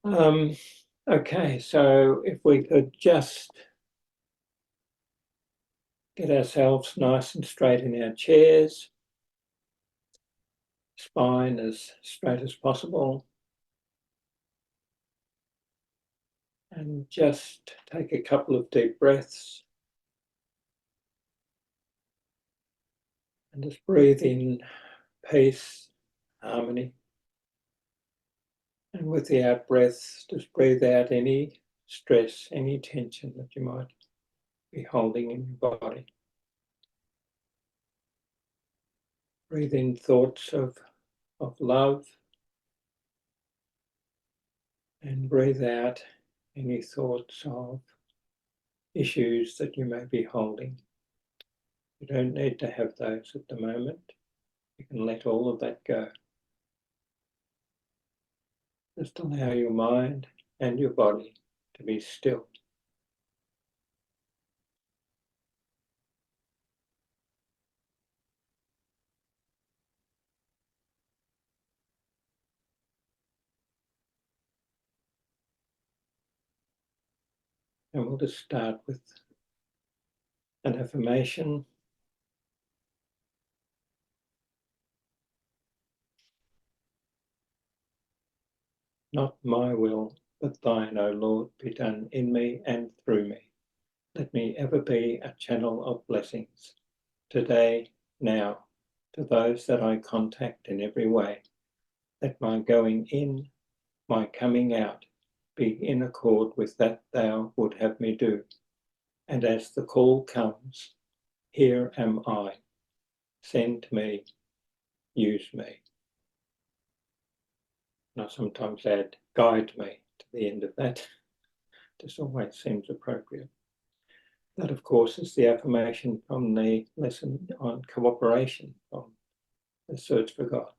Okay, so if we could just get ourselves nice and straight in our chairs, spine as straight as possible, and just take a couple of deep breaths and just breathe in peace, harmony, and with the out breath, just breathe out any stress, any tension that you might be holding in your body. Breathe in thoughts of love, and breathe out any thoughts of issues that you may be holding. You don't need to have those at the moment. You can let all of that go. Just allow your mind and your body to be still. And we'll just start with an affirmation. Not my will, but thine, O Lord, be done in me and through me. Let me ever be a channel of blessings, today, now, to those that I contact in every way. Let my going in, my coming out, be in accord with that thou would have me do. And as the call comes, here am I. Send me, use me. And I sometimes add, guide me to the end of that. This always seems appropriate. That, of course, is the affirmation from the lesson on cooperation, from the search for God.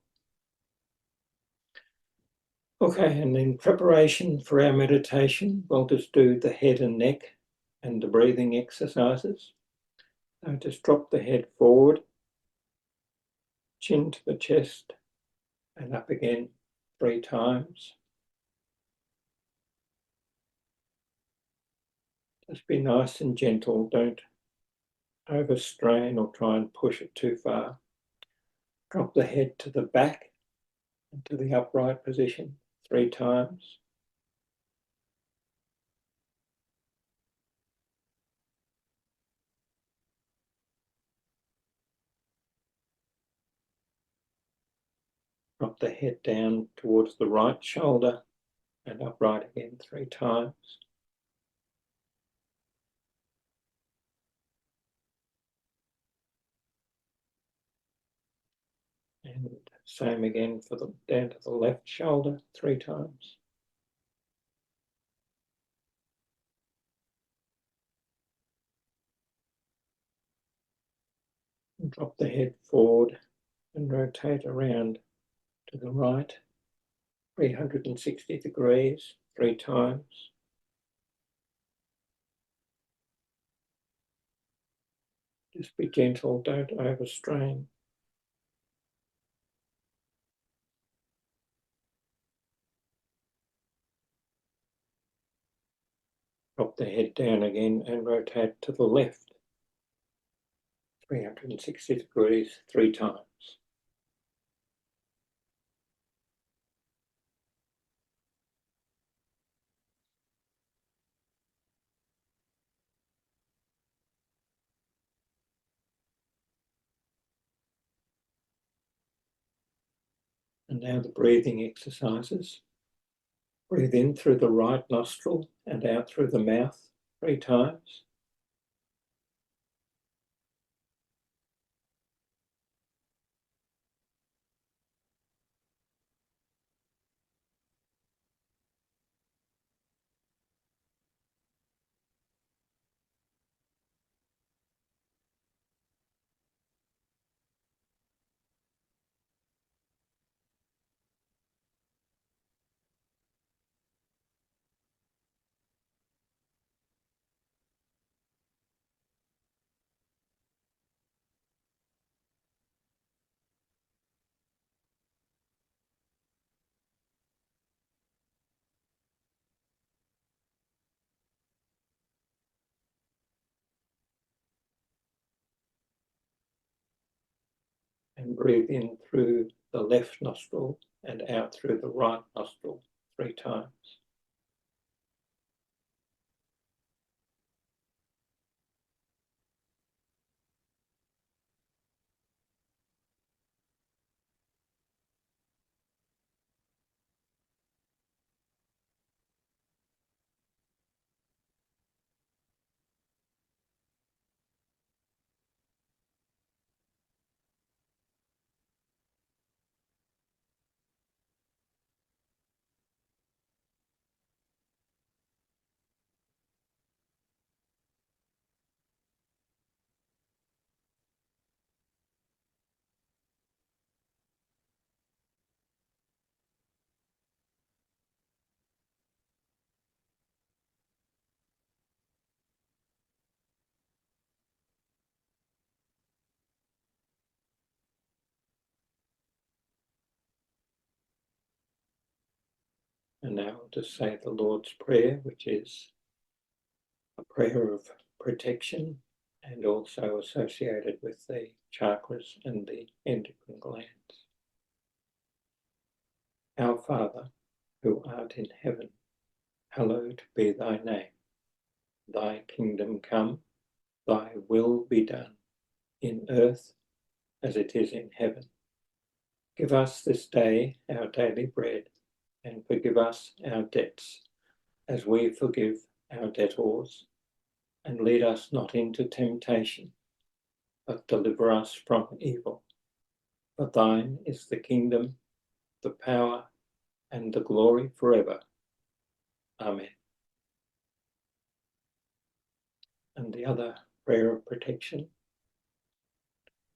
Okay, and in preparation for our meditation, we'll just do the head and neck and the breathing exercises. So just drop the head forward, chin to the chest, and up again 3 times. Just be nice and gentle, don't overstrain or try and push it too far. Drop the head to the back and to the upright position 3 times. Drop the head down towards the right shoulder and upright again 3 times. And same again for the down to the left shoulder 3 times. And drop the head forward and rotate around to the right 360 degrees 3 times. Just be gentle, don't overstrain. Drop the head down again and rotate to the left 360 degrees 3 times. And now the breathing exercises. Breathe in through the right nostril and out through the mouth 3 times. And breathe in through the left nostril and out through the right nostril 3 times. And now I'll just say the Lord's Prayer, which is a prayer of protection and also associated with the chakras and the endocrine glands. Our Father, who art in heaven, hallowed be thy name. Thy kingdom come, thy will be done, in earth as it is in heaven. Give us this day our daily bread, and forgive us our debts, as we forgive our debtors. And lead us not into temptation, but deliver us from evil. For thine is the kingdom, the power, and the glory forever. Amen. And the other prayer of protection,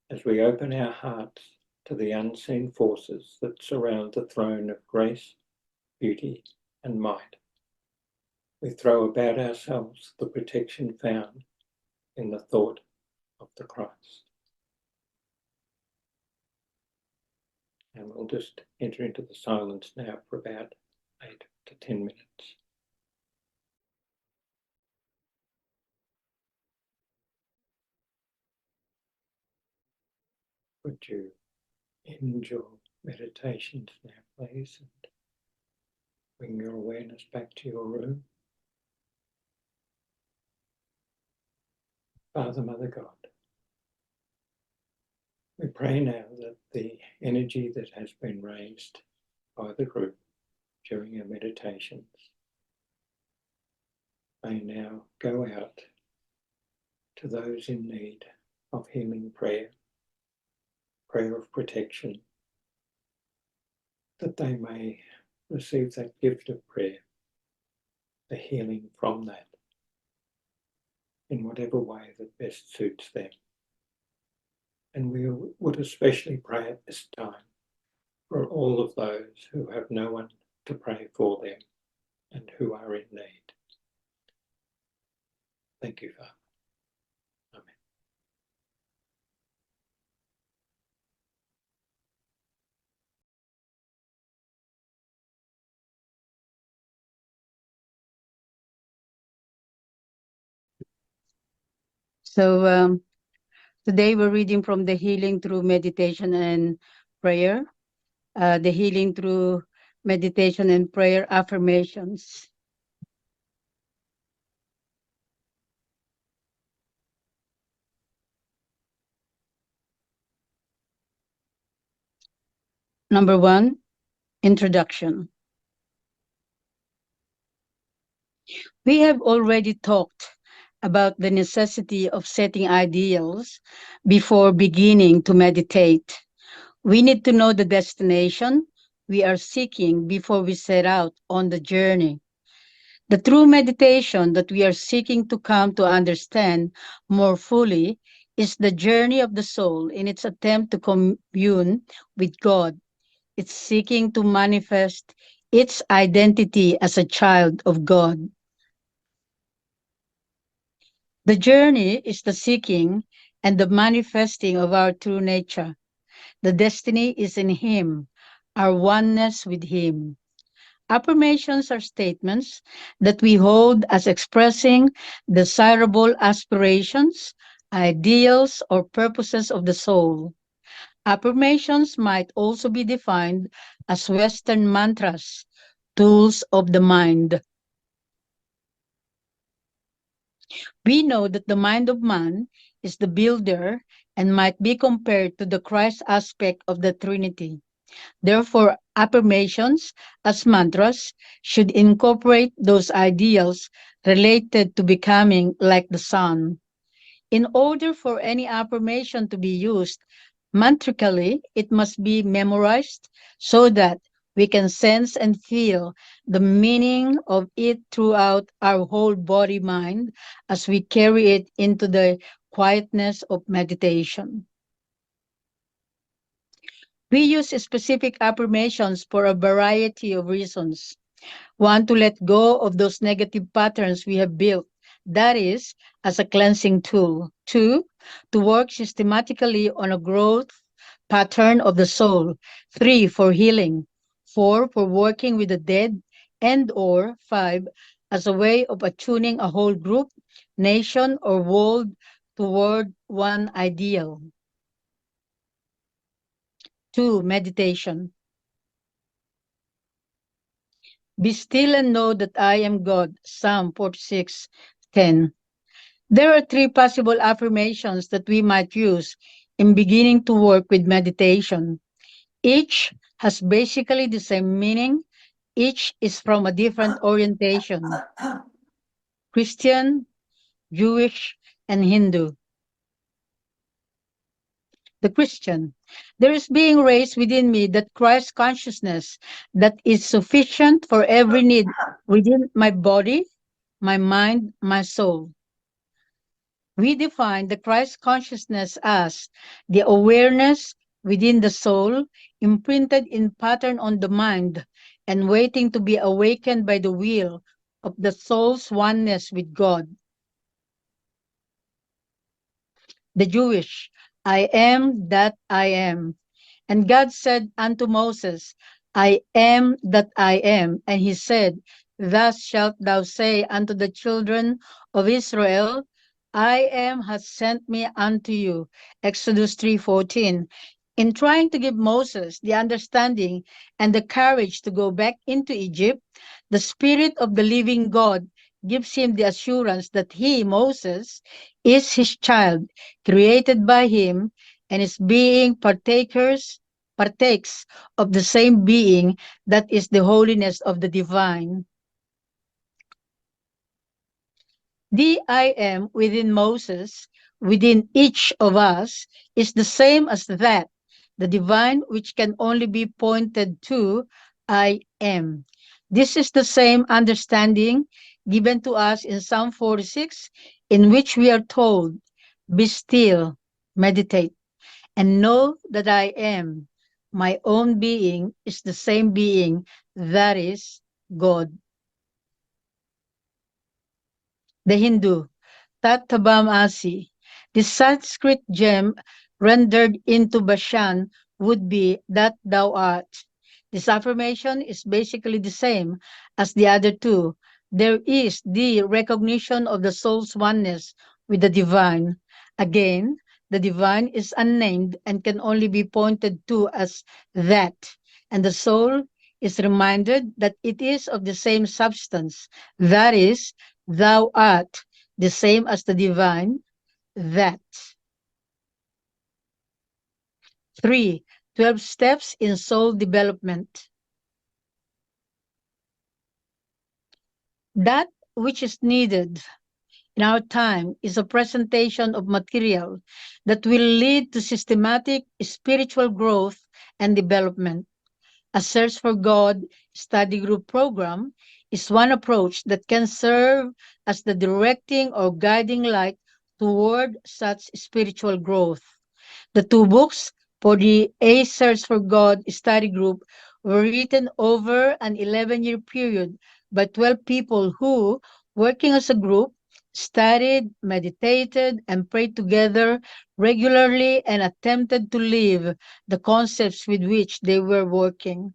as we open our hearts to the unseen forces that surround the throne of grace, beauty, and might, we throw about ourselves the protection found in the thought of the Christ. And we'll just enter into the silence now for about 8 to 10 minutes. Would you end your meditations now, please, and bring your awareness back to your room? Father, Mother God, we pray now that the energy that has been raised by the group during our meditations may now go out to those in need of healing prayer, prayer of protection, that they may receive that gift of prayer, the healing from that, in whatever way that best suits them. And we would especially pray at this time for all of those who have no one to pray for them and who are in need. Thank you, Father. Amen. So today we're reading from the Healing Through Meditation and Prayer, the Healing Through Meditation and Prayer Affirmations. Number 1, Introduction. We have already talked about the necessity of setting ideals before beginning to meditate. We need to know the destination we are seeking before we set out on the journey. The true meditation that we are seeking to come to understand more fully is the journey of the soul in its attempt to commune with God. It's seeking to manifest its identity as a child of God. The journey is the seeking and the manifesting of our true nature. The destiny is in Him, our oneness with Him. Affirmations are statements that we hold as expressing desirable aspirations, ideals, or purposes of the soul. Affirmations might also be defined as Western mantras, tools of the mind. We know that the mind of man is the builder and might be compared to the Christ aspect of the Trinity. Therefore, affirmations as mantras should incorporate those ideals related to becoming like the Son. In order for any affirmation to be used mantrically, it must be memorized so that we can sense and feel the meaning of it throughout our whole body mind as we carry it into the quietness of meditation. We use specific affirmations for a variety of reasons. One, to let go of those negative patterns we have built. That is, as a cleansing tool. Two, to work systematically on a growth pattern of the soul. Three, for healing. Four, for working with the dead. And or five, as a way of attuning a whole group, nation, or world toward one ideal. Two, meditation. Be still and know that I am God. Psalm 46:10. There are three possible affirmations that we might use in beginning to work with meditation. Each has basically the same meaning. Each is from a different orientation: Christian, Jewish, and Hindu. The Christian. There is being raised within me that Christ consciousness that is sufficient for every need within my body, my mind, my soul. We define the Christ consciousness as the awareness within the soul, imprinted in pattern on the mind, and waiting to be awakened by the will of the soul's oneness with God. The Jewish, I am that I am. And God said unto Moses, I am that I am. And he said, Thus shalt thou say unto the children of Israel, I am has sent me unto you. Exodus 3:14. In trying to give Moses the understanding and the courage to go back into Egypt, the Spirit of the living God gives him the assurance that he, Moses, is his child, created by him, and is being partakes of the same being that is the holiness of the divine. The I am within Moses, within each of us, is the same as that, the divine which can only be pointed to I am. This is the same understanding given to us in Psalm 46, in which we are told, Be still, meditate, and know that I am. My own being is the same being, that is God. The Hindu, Tattvam Asi. The Sanskrit gem rendered into Bashan would be that thou art. This affirmation is basically the same as the other two. There is the recognition of the soul's oneness with the divine. Again, the divine is unnamed and can only be pointed to as that, and the soul is reminded that it is of the same substance. That is, thou art the same as the divine, that. 3. 12 steps in soul development. That which is needed in our time is a presentation of material that will lead to systematic spiritual growth and development. A Search for God study group program is one approach that can serve as the directing or guiding light toward such spiritual growth. The two books for the A Search for God study group were written over an 11-year period by 12 people who, working as a group, studied, meditated, and prayed together regularly and attempted to live the concepts with which they were working.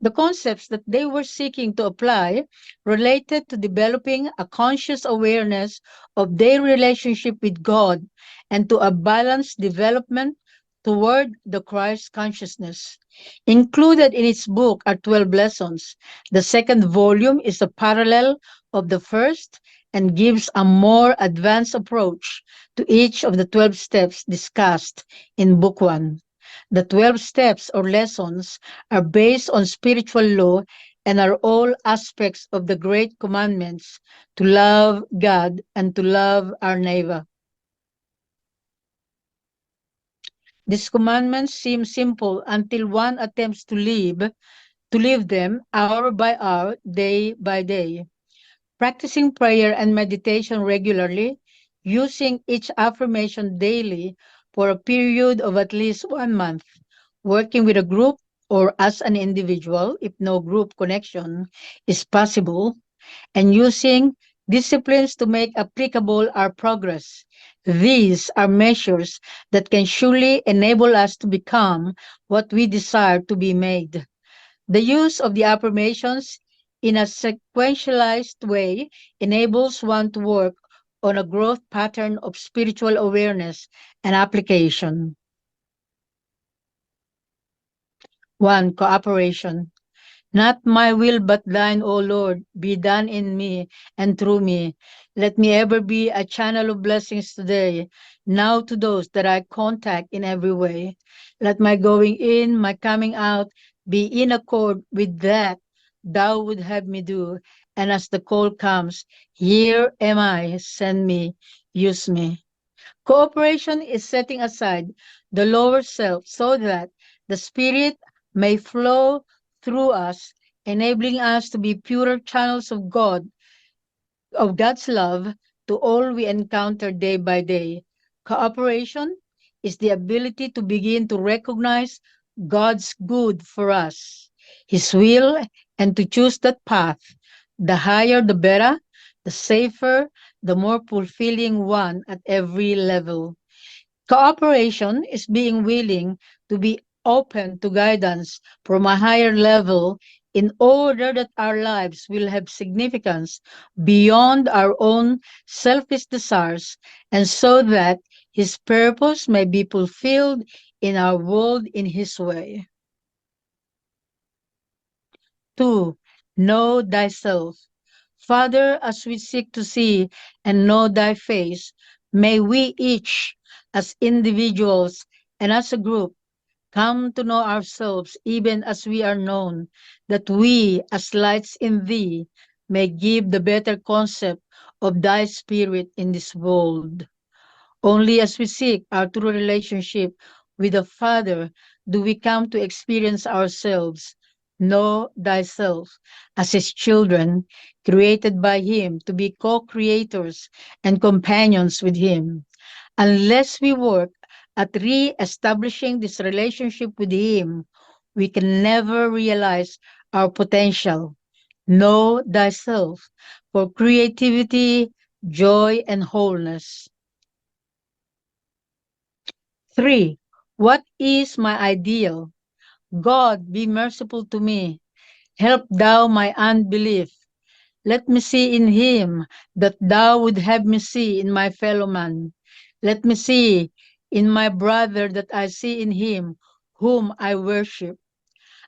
The concepts that they were seeking to apply related to developing a conscious awareness of their relationship with God and to a balanced development toward the Christ consciousness. Included in its book are 12 lessons. The second volume is a parallel of the first and gives a more advanced approach to each of the 12 steps discussed in Book 1. The 12 steps or lessons are based on spiritual law and are all aspects of the great commandments to love God and to love our neighbor. These commandments seem simple until one attempts to live them hour by hour, day by day. Practicing prayer and meditation regularly, using each affirmation daily for a period of at least 1 month, working with a group or as an individual if no group connection is possible, and using disciplines to make applicable our progress. These are measures that can surely enable us to become what we desire to be made. The use of the affirmations in a sequentialized way enables one to work on a growth pattern of spiritual awareness and application. 1. Cooperation. Not my will but thine, O Lord, be done in me and through me. Let me ever be a channel of blessings today, now to those that I contact in every way. Let my going in, my coming out be in accord with that thou would have me do. And as the call comes, here am I, send me, use me. Cooperation is setting aside the lower self so that the Spirit may flow through us, enabling us to be purer channels of God's love to all we encounter day by day. Cooperation is the ability to begin to recognize God's good for us, His will, and to choose that path. The higher, the better, the safer, the more fulfilling one at every level. Cooperation is being willing to be open to guidance from a higher level in order that our lives will have significance beyond our own selfish desires and so that His purpose may be fulfilled in our world in His way. 2. Know thyself. Father, as we seek to see and know thy face, may we each, as individuals and as a group, come to know ourselves even as we are known, that we, as lights in thee, may give the better concept of thy spirit in this world. Only as we seek our true relationship with the Father do we come to experience ourselves. Know thyself as his children, created by him to be co-creators and companions with him. Unless we work at re-establishing this relationship with him, we can never realize our potential. Know thyself for creativity, joy, and wholeness. 3. What is my ideal? God, be merciful to me. Help thou my unbelief. Let me see in him that thou would have me see in my fellow man. Let me see in my brother that I see in him whom I worship.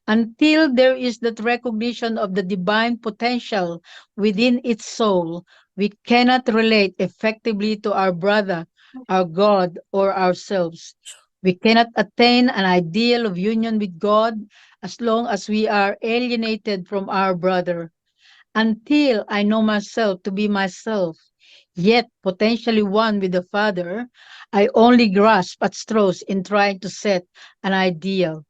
Until there is that recognition of the divine potential within its soul, we cannot relate effectively to our brother, our God, or ourselves. We cannot attain an ideal of union with God as long as we are alienated from our brother. Until I know myself to be myself, yet potentially one with the Father, I only grasp at straws in trying to set an ideal.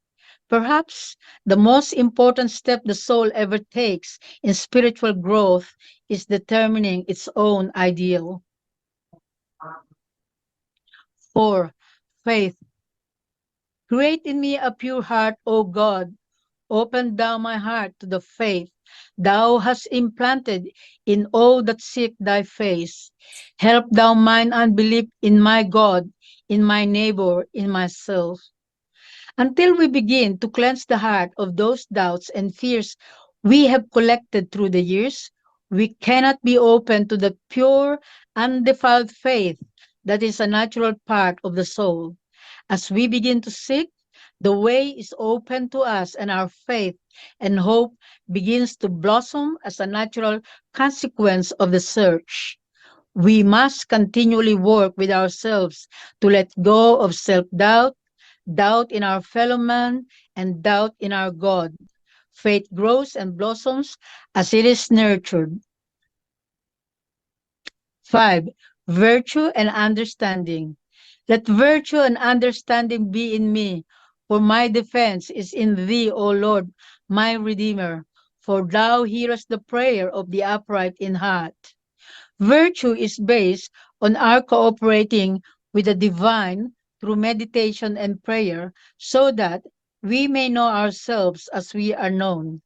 Perhaps the most important step the soul ever takes in spiritual growth is determining its own ideal. 4. Faith. Create in me a pure heart, O God. Open thou my heart to the faith thou hast implanted in all that seek thy face. Help thou mine unbelief in my God, in my neighbor, in myself. Until we begin to cleanse the heart of those doubts and fears we have collected through the years, we cannot be open to the pure, undefiled faith that is a natural part of the soul. As we begin to seek, the way is open to us, and our faith and hope begins to blossom as a natural consequence of the search. We must continually work with ourselves to let go of self doubt, doubt in our fellow man, and doubt in our God. Faith grows and blossoms as it is nurtured. 5. Virtue and understanding. Let virtue and understanding be in me, for my defense is in thee, O Lord, my Redeemer. For thou hearest the prayer of the upright in heart. Virtue is based on our cooperating with the divine through meditation and prayer so that we may know ourselves as we are known.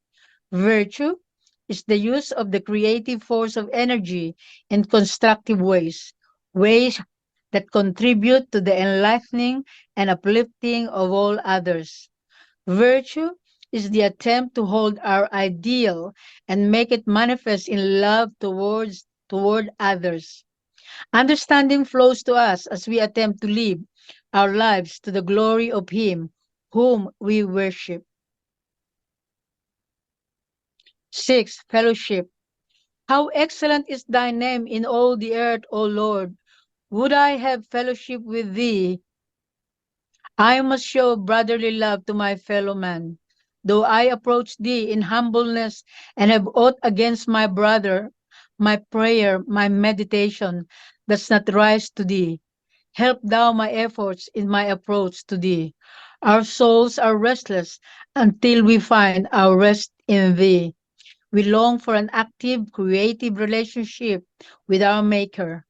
Virtue is the use of the creative force of energy in constructive ways, ways that contribute to the enlightening and uplifting of all others. Virtue is the attempt to hold our ideal and make it manifest in love toward others. Understanding flows to us as we attempt to live our lives to the glory of Him whom we worship. 6. Fellowship. How excellent is thy name in all the earth, O Lord! Would I have fellowship with thee. I must show brotherly love to my fellow man. Though I approach thee in humbleness and have aught against my brother, my prayer, my meditation does not rise to thee. Help thou my efforts in my approach to thee. Our souls are restless until we find our rest in thee. We long for an active, creative relationship with our Maker.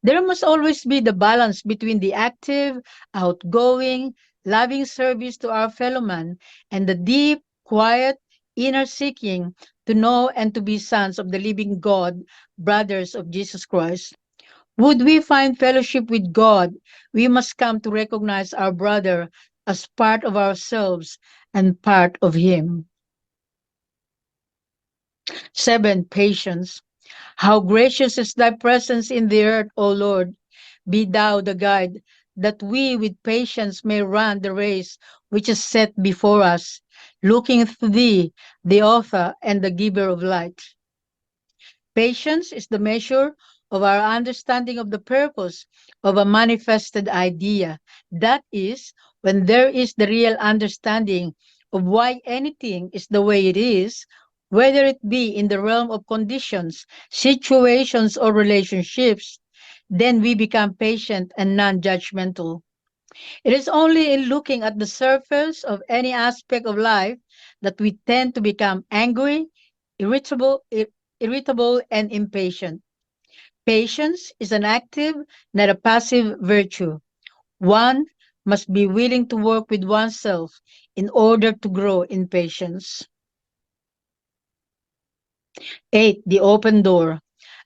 There must always be the balance between the active, outgoing, loving service to our fellow man and the deep, quiet, inner seeking to know and to be sons of the living God, brothers of Jesus Christ. Would we find fellowship with God, we must come to recognize our brother as part of ourselves and part of Him. 7. Patience. How gracious is thy presence in the earth, O Lord! Be thou the guide, that we with patience may run the race which is set before us, looking to thee, the author and the giver of light. Patience is the measure of our understanding of the purpose of a manifested idea. That is, when there is the real understanding of why anything is the way it is, whether it be in the realm of conditions, situations, or relationships, then we become patient and non judgmental. It is only in looking at the surface of any aspect of life that we tend to become angry, irritable, irritable and impatient. Patience is an active, not a passive virtue. One must be willing to work with oneself in order to grow in patience. 8. The open door.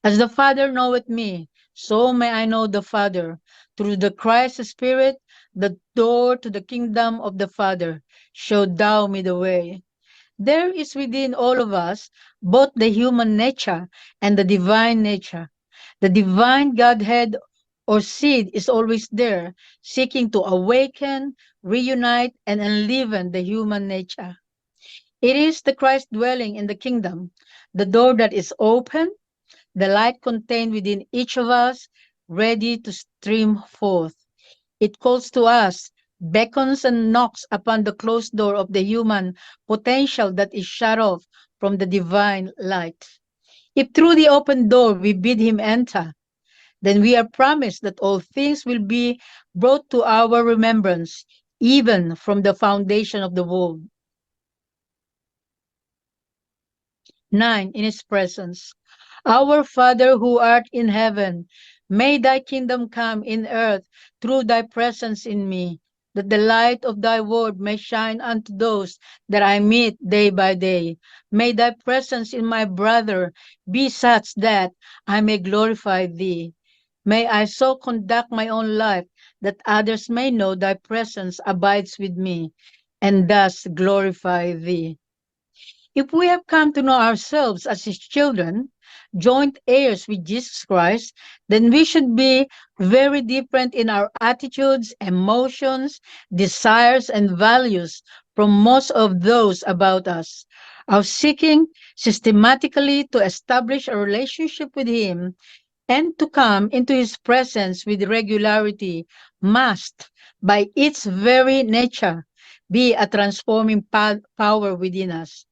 As the Father knoweth me, so may I know the Father. Through the Christ Spirit, the door to the kingdom of the Father, show thou me the way. There is within all of us both the human nature and the divine nature. The divine Godhead or seed is always there, seeking to awaken, reunite, and enliven the human nature. It is the Christ dwelling in the kingdom, the door that is open, the light contained within each of us, ready to stream forth. It calls to us, beckons and knocks upon the closed door of the human potential that is shut off from the divine light. If through the open door we bid him enter, then we are promised that all things will be brought to our remembrance, even from the foundation of the world. 9. In his presence. Our Father who art in heaven, may thy kingdom come in earth through thy presence in me, that the light of thy word may shine unto those that I meet day by day. May thy presence in my brother be such that I may glorify thee. May I so conduct my own life that others may know thy presence abides with me, and thus glorify thee. If we have come to know ourselves as his children, joint heirs with Jesus Christ, then we should be very different in our attitudes, emotions, desires, and values from most of those about us. Our seeking systematically to establish a relationship with him and to come into his presence with regularity must, by its very nature, be a transforming power within us.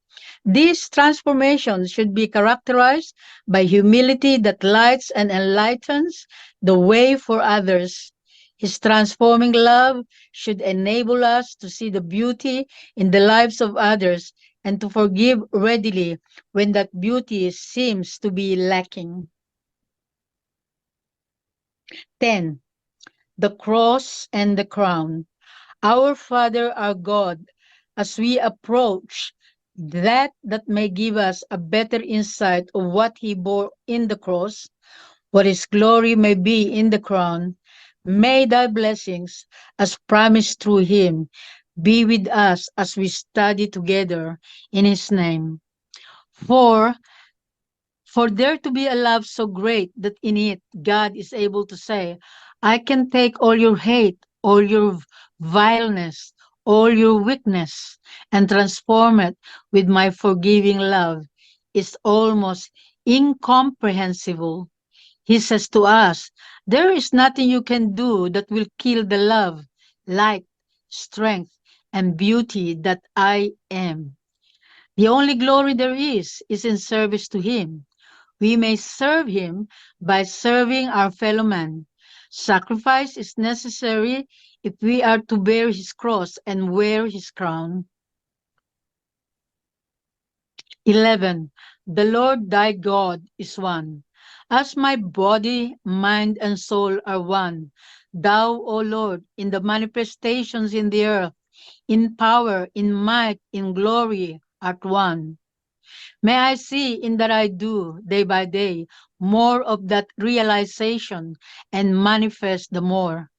These transformations should be characterized by humility that lights and enlightens the way for others. His transforming love should enable us to see the beauty in the lives of others and to forgive readily when that beauty seems to be lacking. 10. The cross and the crown. Our Father, our God, as we approach that may give us a better insight of what he bore in the cross, what his glory may be in the crown, may thy blessings, as promised through him, be with us as we study together in his name. For For there to be a love so great that in it God is able to say, I can take all your hate, all your vileness, all your weakness, and transform it with my forgiving love, is almost incomprehensible. He says to us, there is nothing you can do that will kill the love, light, strength, and beauty that I am. The only glory there is in service to Him. We may serve him by serving our fellow man. Sacrifice is necessary if we are to bear his cross and wear his crown. 11. The Lord thy God is one. As my body, mind, and soul are one, thou, O Lord, in the manifestations in the earth, in power, in might, in glory, art one. May I see in that I do, day by day, more of that realization and manifest the more.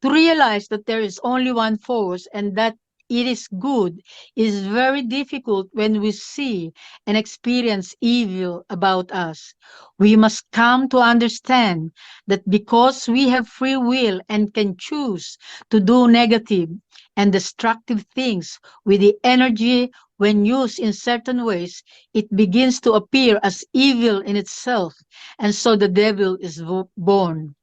To realize that there is only one force and that it is good is very difficult when we see and experience evil about us. We must come to understand that because we have free will and can choose to do negative and destructive things with the energy when used in certain ways, it begins to appear as evil in itself, and so the devil is born.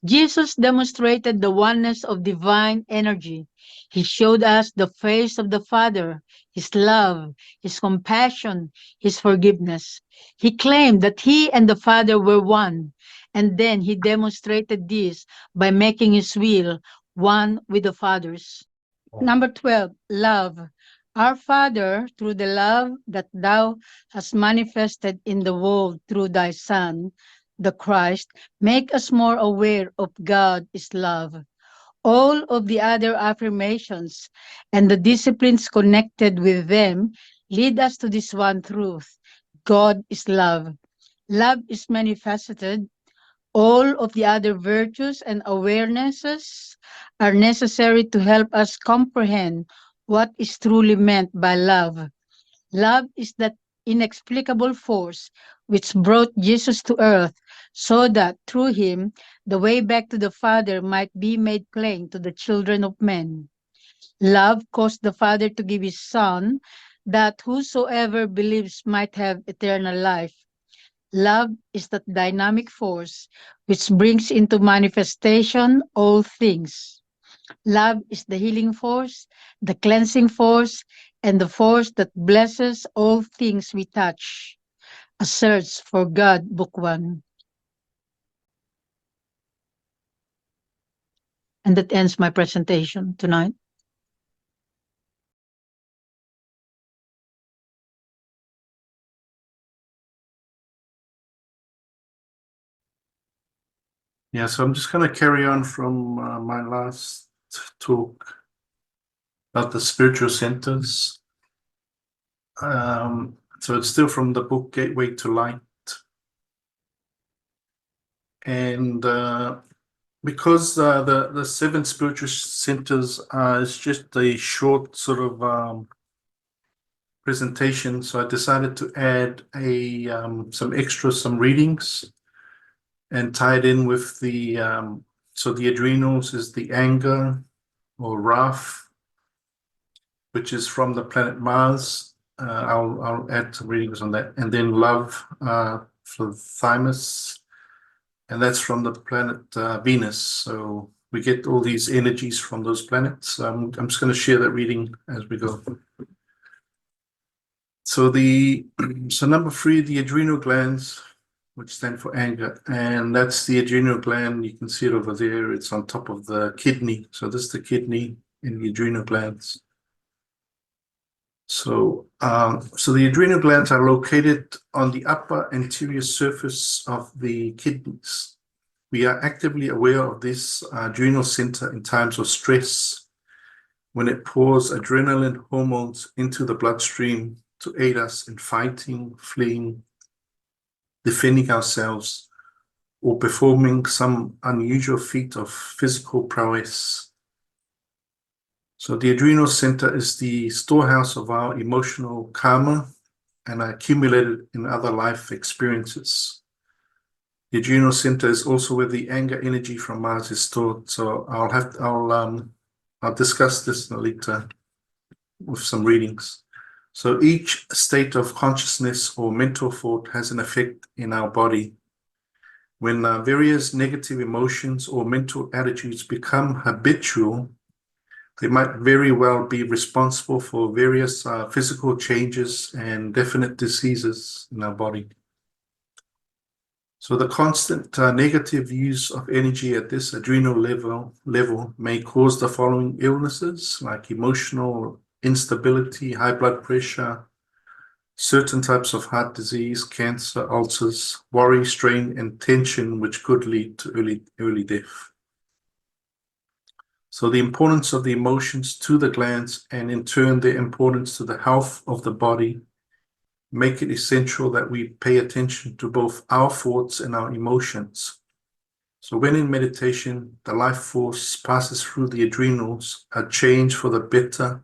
Jesus demonstrated the oneness of divine energy. He showed us the face of the Father, His love, His compassion, His forgiveness. He claimed that He and the Father were one, and then He demonstrated this by making His will one with the Father's. Number 12, love. Our Father, through the love that thou hast manifested in the world through thy Son, the Christ, make us more aware of God is love. All of the other affirmations and the disciplines connected with them lead us to this one truth. God is love. Love is manifested. All of the other virtues and awarenesses are necessary to help us comprehend what is truly meant by love. Love is that inexplicable force which brought Jesus to earth so that through him the way back to the Father might be made plain to the children of men. Love caused the Father to give his Son that whosoever believes might have eternal life. Love is that dynamic force which brings into manifestation all things. Love is the healing force, the cleansing force, and the force that blesses all things we touch. A Search for God, Book 1. And that ends my presentation tonight. Yeah, so I'm just going to carry on from my last talk about the spiritual centers. So it's still from the book Gateway to Light. And because the seven spiritual centers is just a short sort of presentation, so I decided to add some readings and tie it in with the so the adrenals is the anger or wrath, which is from the planet Mars. I'll add some readings on that, and then love for Thymus, and that's from the planet Venus. So we get all these energies from those planets. I'm just going to share that reading as we go. So number 3, the adrenal glands, which stand for anger, and that's the adrenal gland. You can see it over there. It's on top of the kidney. So this is the kidney in the adrenal glands. So the adrenal glands are located on the upper anterior surface of the kidneys. We are actively aware of this adrenal center in times of stress, when it pours adrenaline hormones into the bloodstream to aid us in fighting, fleeing, defending ourselves, or performing some unusual feat of physical prowess. So the adrenal center is the storehouse of our emotional karma and accumulated in other life experiences. The adrenal center is also where the anger energy from Mars is stored. So I'll discuss this later with some readings. So each state of consciousness or mental thought has an effect in our body. When various negative emotions or mental attitudes become habitual, they might very well be responsible for various physical changes and definite diseases in our body. So the constant negative use of energy at this adrenal level may cause the following illnesses, like emotional instability, high blood pressure, certain types of heart disease, cancer, ulcers, worry, strain, and tension, which could lead to early death. So the importance of the emotions to the glands, and in turn their importance to the health of the body, make it essential that we pay attention to both our thoughts and our emotions. So when in meditation, the life force passes through the adrenals, a change for the better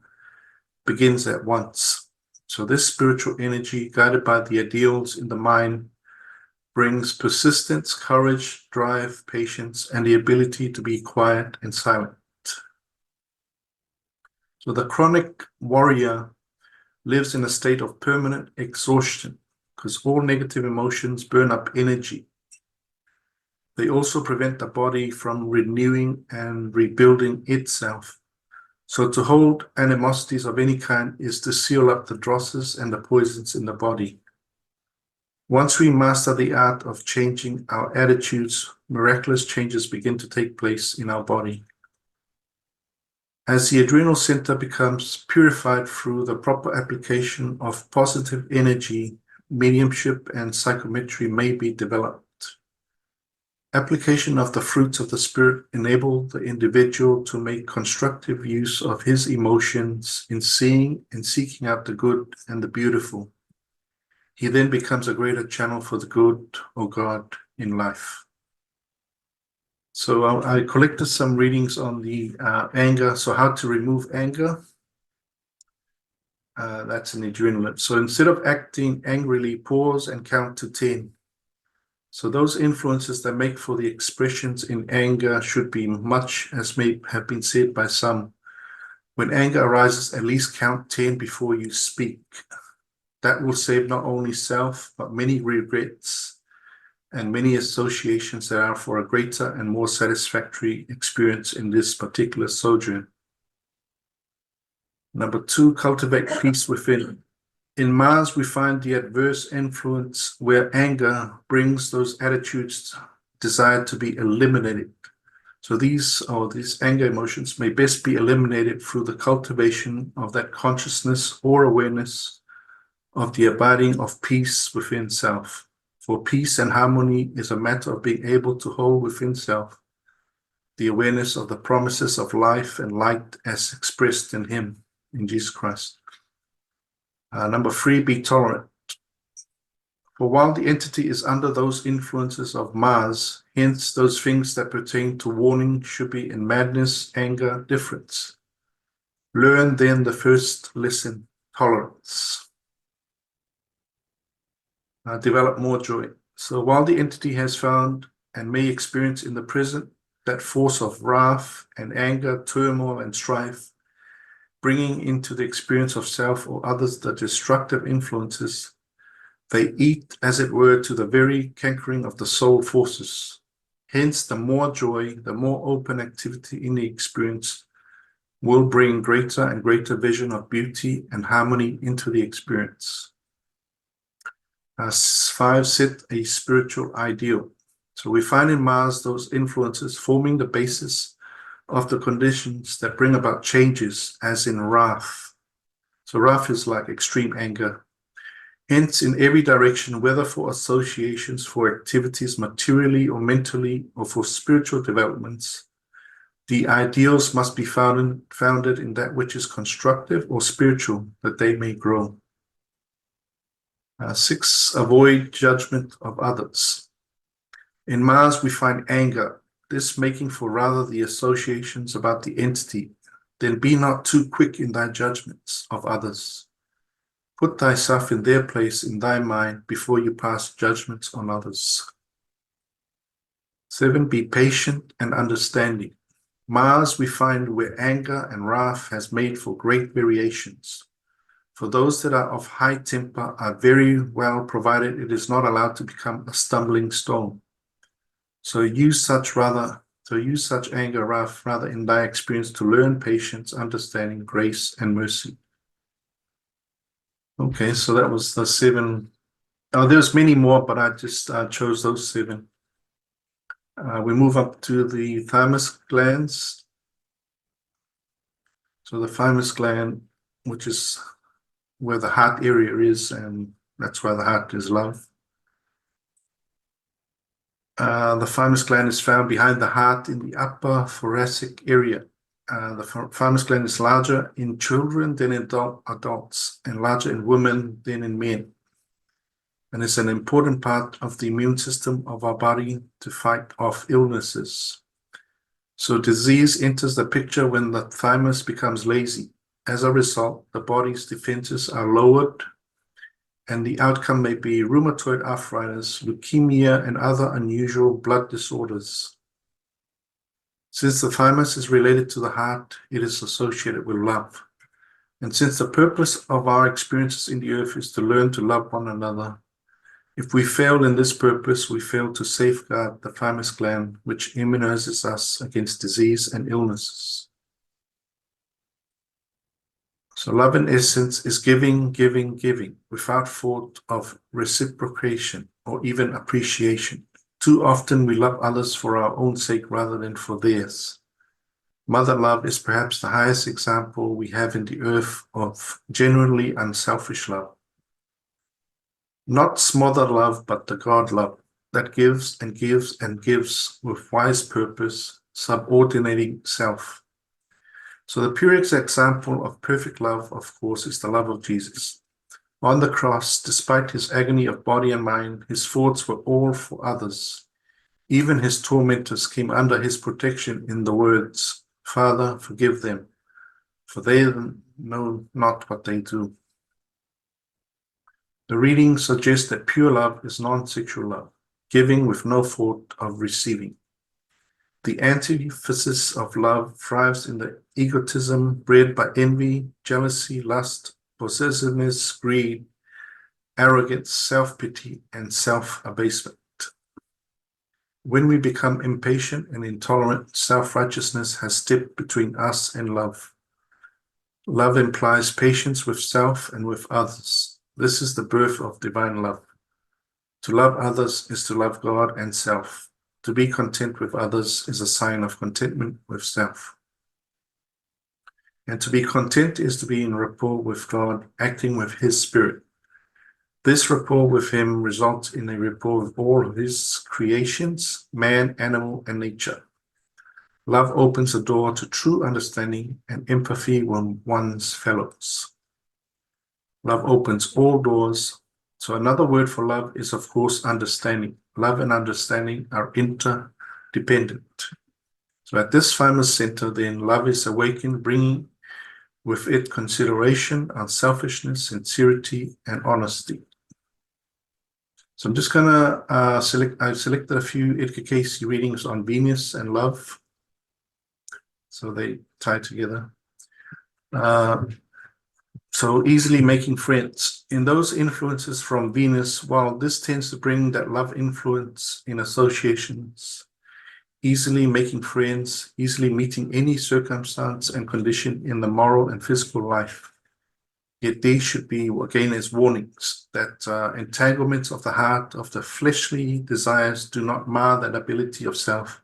begins at once. So this spiritual energy, guided by the ideals in the mind, brings persistence, courage, drive, patience, and the ability to be quiet and silent. So the chronic warrior lives in a state of permanent exhaustion because all negative emotions burn up energy. They also prevent the body from renewing and rebuilding itself. So to hold animosities of any kind is to seal up the drosses and the poisons in the body. Once we master the art of changing our attitudes, miraculous changes begin to take place in our body. As the adrenal center becomes purified through the proper application of positive energy, mediumship and psychometry may be developed. Application of the fruits of the spirit enable the individual to make constructive use of his emotions in seeing and seeking out the good and the beautiful. He then becomes a greater channel for the good or God in life. So I collected some readings on the anger. So how to remove anger. That's an adrenaline. So instead of acting angrily, pause and count to 10. So those influences that make for the expressions in anger should be much as may have been said by some. When anger arises, at least count 10 before you speak. That will save not only self, but many regrets and many associations that are for a greater and more satisfactory experience in this particular sojourn. Number 2, cultivate peace within. In Mars, we find the adverse influence where anger brings those attitudes desired to be eliminated. So these anger emotions may best be eliminated through the cultivation of that consciousness or awareness of the abiding of peace within self. For peace and harmony is a matter of being able to hold within self the awareness of the promises of life and light as expressed in Him, in Jesus Christ. Number 3, be tolerant. For while the entity is under those influences of Mars, hence those things that pertain to warning should be in madness, anger, difference. Learn then the first lesson, tolerance. Develop more joy. So while the entity has found and may experience in the present that force of wrath and anger, turmoil and strife, bringing into the experience of self or others the destructive influences, they eat, as it were, to the very cankering of the soul forces. Hence, the more joy, the more open activity in the experience will bring greater and greater vision of beauty and harmony into the experience. 5, set a spiritual ideal. So we find in Mars those influences forming the basis of the conditions that bring about changes, as in wrath. So wrath is like extreme anger. Hence, in every direction, whether for associations, for activities materially or mentally, or for spiritual developments, the ideals must be founded in that which is constructive or spiritual, that they may grow. 6, avoid judgment of others. In Mars, we find anger, this making for rather the associations about the entity. Then be not too quick in thy judgments of others. Put thyself in their place in thy mind before you pass judgments on others. 7, be patient and understanding. Mars we find where anger and wrath has made for great variations. For those that are of high temper are very well provided it is not allowed to become a stumbling stone. So use such anger, wrath, rather in thy experience to learn patience, understanding, grace, and mercy. Okay, so that was the 7. There's many more, but I just chose those 7. We move up to the thymus glands. So the thymus gland, which is where the heart area is, and that's why the heart is love. The thymus gland is found behind the heart in the upper thoracic area. The thymus gland is larger in children than in adults, and larger in women than in men. And it's an important part of the immune system of our body to fight off illnesses. So disease enters the picture when the thymus becomes lazy. As a result, the body's defenses are lowered, and the outcome may be rheumatoid arthritis, leukemia, and other unusual blood disorders. Since the thymus is related to the heart, it is associated with love. And since the purpose of our experiences in the earth is to learn to love one another, if we fail in this purpose, we fail to safeguard the thymus gland, which immunizes us against disease and illnesses. So love in essence is giving, giving, giving, without thought of reciprocation or even appreciation. Too often we love others for our own sake rather than for theirs. Mother love is perhaps the highest example we have in the earth of genuinely unselfish love. Not smother love, but the God love that gives and gives and gives with wise purpose, subordinating self. So the purest example of perfect love, of course, is the love of Jesus. On the cross, despite his agony of body and mind, his thoughts were all for others. Even his tormentors came under his protection in the words, "Father, forgive them, for they know not what they do." The reading suggests that pure love is non-sexual love, giving with no thought of receiving. The antithesis of love thrives in the egotism bred by envy, jealousy, lust, possessiveness, greed, arrogance, self-pity, and self-abasement. When we become impatient and intolerant, self-righteousness has stepped between us and love. Love implies patience with self and with others. This is the birth of divine love. To love others is to love God and self. To be content with others is a sign of contentment with self. And to be content is to be in rapport with God, acting with his spirit. This rapport with him results in a rapport with all of his creations, man, animal, and nature. Love opens the door to true understanding and empathy with one's fellows. Love opens all doors So another word for love is, of course, understanding. Love and understanding are interdependent. So at this Thymus center, then, love is awakened, bringing with it consideration, unselfishness, sincerity, and honesty. So I'm just going to I've selected a few Edgar Cayce readings on Venus and love. So they tie together. So easily making friends. In those influences from Venus, while this tends to bring that love influence in associations, easily making friends, easily meeting any circumstance and condition in the moral and physical life. Yet these should be, again, as warnings that entanglements of the heart, of the fleshly desires, do not mar that ability of self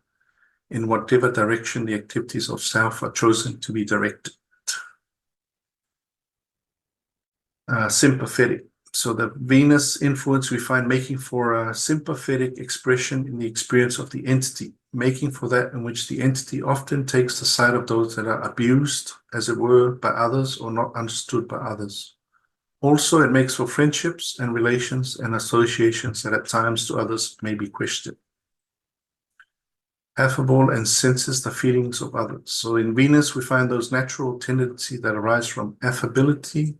in whatever direction the activities of self are chosen to be directed. Sympathetic. So the Venus influence we find making for a sympathetic expression in the experience of the entity, making for that in which the entity often takes the side of those that are abused, as it were, by others or not understood by others. Also, it makes for friendships and relations and associations that at times to others may be questioned. Affable and senses the feelings of others. So in Venus, we find those natural tendencies that arise from affability,